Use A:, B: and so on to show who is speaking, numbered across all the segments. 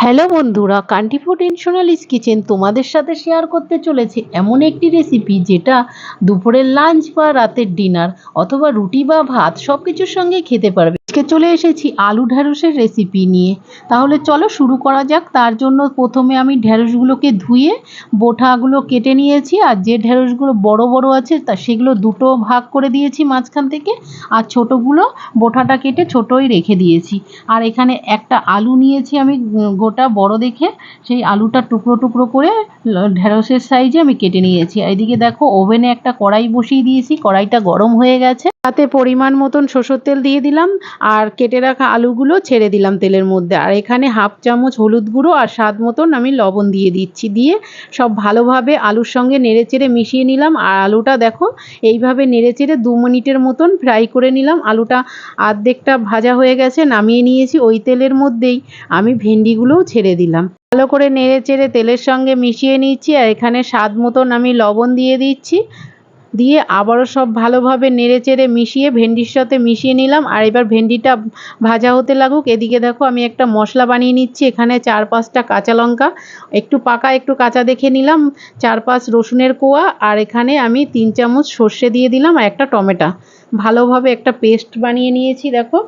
A: Hello বন্ধুরা, country food ইন্টারনালিস kitchen তোমাদের সাথে শেয়ার করতে চলেছে এমন একটি রেসিপি যেটা দুপুরের লাঞ্চ বা রাতের ডিনার অথবা রুটি বা ভাত সব কিছুর সঙ্গে খেতে পারবে। আজকে চলে এসেছি আলু ঢ্যাঁড়সের রেসিপি নিয়ে। তাহলে চলো শুরু করা যাক। তার জন্য প্রথমে আমি ঢ্যাঁড়সগুলোকে ধুয়ে বোটাগুলো কেটে নিয়েছি, আর যে ঢ্যাঁড়সগুলো বড় বড় আছে সেগুলো দুটো ভাগ করে দিয়েছি মাঝখান থেকে, আর ছোটোগুলো বোটাটা কেটে ছোটোই রেখে দিয়েছি। আর এখানে একটা আলু নিয়েছি আমি গোটা বড় দেখে, সেই আলুটা টুকরো টুকরো করে ঢেঁড়সের সাইজে আমি কেটে নিয়েছি। এদিকে দেখো ওভেনে একটা কড়াই বসিয়ে দিয়েছি, কড়াইটা গরম হয়ে গেছে, তাতে পরিমাণ মতন সরষের তেল দিয়ে দিলাম আর কেটে রাখা আলুগুলো ছেড়ে দিলাম তেলের মধ্যে। আর এখানে হাফ চামচ হলুদ গুঁড়ো আর স্বাদ মতন আমি লবণ দিয়ে দিচ্ছি, দিয়ে সব ভালোভাবে আলুর সঙ্গে নেড়েচেড়ে মিশিয়ে নিলাম। আর আলুটা দেখো এইভাবে নেড়েচেড়ে 2 মিনিটের মতন ফ্রাই করে নিলাম। আলুটা অর্ধেকটা ভাজা হয়ে গেছে, নামিয়ে নিয়েছি। ওই তেলের মধ্যেই আমি ভেন্ডিগুলোও ছেড়ে দিলাম, ভালো করে নেড়েচেড়ে তেলের সঙ্গে মিশিয়ে নিচ্ছি। আর এখানে স্বাদ মতন আমি লবণ দিয়ে দিচ্ছি, দিয়ে আবারও সব ভালোভাবে নেড়েচেড়ে মিশিয়ে ভেন্ডির সাথে মিশিয়ে নিলাম। আর এবার ভেন্ডিটা ভাজা হতে লাগুক। এদিকে দেখো আমি একটা মশলা বানিয়ে নিচ্ছি। এখানে 4-5টা কাঁচা লঙ্কা, একটু পাকা একটু কাঁচা দেখে নিলাম, 4-5 রসুনের কোয়া, আর এখানে আমি 3 চামচ সর্ষে দিয়ে দিলাম, আর একটা টমেটো ভালোভাবে একটা পেস্ট বানিয়ে নিয়েছি। দেখো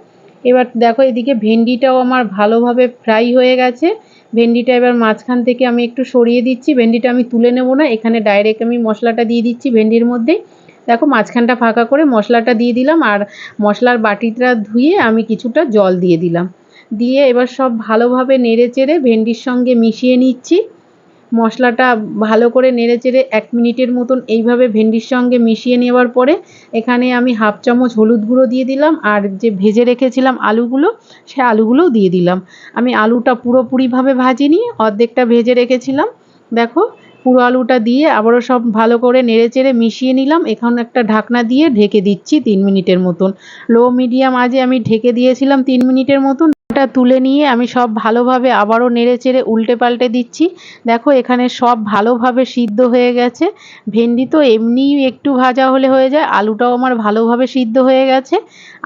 A: এবার দেখো এদিকে ভেন্ডিটাও আমার ভালোভাবে ফ্রাই হয়ে গেছে। ভেন্ডিটা এবার মাঝখান থেকে আমি একটু সরিয়ে দিচ্ছি, ভেন্ডিটা আমি তুলে নেব না, এখানে ডাইরেক্ট আমি মশলাটা দিয়ে দিচ্ছি ভেন্ডির মধ্যে। দেখো মাঝখানটা ফাঁকা করে মশলাটা দিয়ে দিলাম, আর মশলার বাটিটা ধুয়ে আমি কিছুটা জল দিয়ে দিলাম, দিয়ে এবার সব ভালোভাবে নেড়েচেড়ে ভেন্ডির সঙ্গে মিশিয়ে নিচ্ছি। মশলাটা ভালো করে নেড়েচেড়ে 1 মিনিটের মতন এইভাবে ভেন্ডির সঙ্গে মিশিয়ে নেওয়ার পরে এখানে আমি হাফ চামচ হলুদ গুঁড়ো দিয়ে দিলাম, আর যে ভেজে রেখেছিলাম আলুগুলো সে আলুগুলোও দিয়ে দিলাম। আমি আলুটা পুরোপুরিভাবে ভাজিনি, অর্ধেকটা ভেজে রেখেছিলাম। দেখো পুরো আলুটা দিয়ে আবারও সব ভালো করে নেড়েচেড়ে মিশিয়ে নিলাম। এখন একটা ঢাকনা দিয়ে ঢেকে দিচ্ছি 3 মিনিটের মতন। লো মিডিয়াম আঁচে আমি ঢেকে দিয়েছিলাম 3 মিনিটের মতন। এটা তুলে নিয়ে আমি সব ভালোভাবে আবারও নেড়েচেড়ে উল্টে পাল্টে দিচ্ছি। দেখো এখানে সব ভালোভাবে সিদ্ধ হয়ে গেছে। ভেন্ডি তো এমনিই একটু ভাজা হলে হয়ে যায়, আলুটাও আমার ভালোভাবে সিদ্ধ হয়ে গেছে।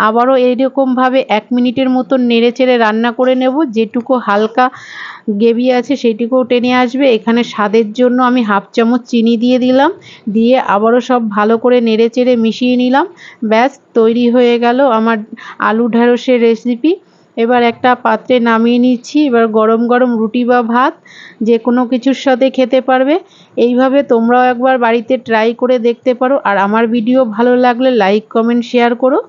A: আবারও এইরকমভাবে 1 মিনিটের মতন নেড়েচেড়ে রান্না করে নেব। যেটুকু হালকা গ্রেভি আছে সেইটুকুও টেনে আসবে। এখানে স্বাদের জন্য আমি হাফ চামচ চিনি দিয়ে দিলাম, দিয়ে আবারও সব ভালো করে নেড়েচেড়ে মিশিয়ে নিলাম। ব্যাস তৈরি হয়ে গেল আমার আলু ঢ্যাঁড়সের রেসিপি। এবার একটা পাত্রে নামিয়ে নিচ্ছি। এবার গরম গরম রুটি বা ভাত যে কোনো কিছুর সাথে খেতে পারবে। এইভাবে তোমরাও একবার বাড়িতে ট্রাই করে দেখতে পারো। আর আমার ভিডিও ভালো লাগলে লাইক কমেন্ট শেয়ার করো।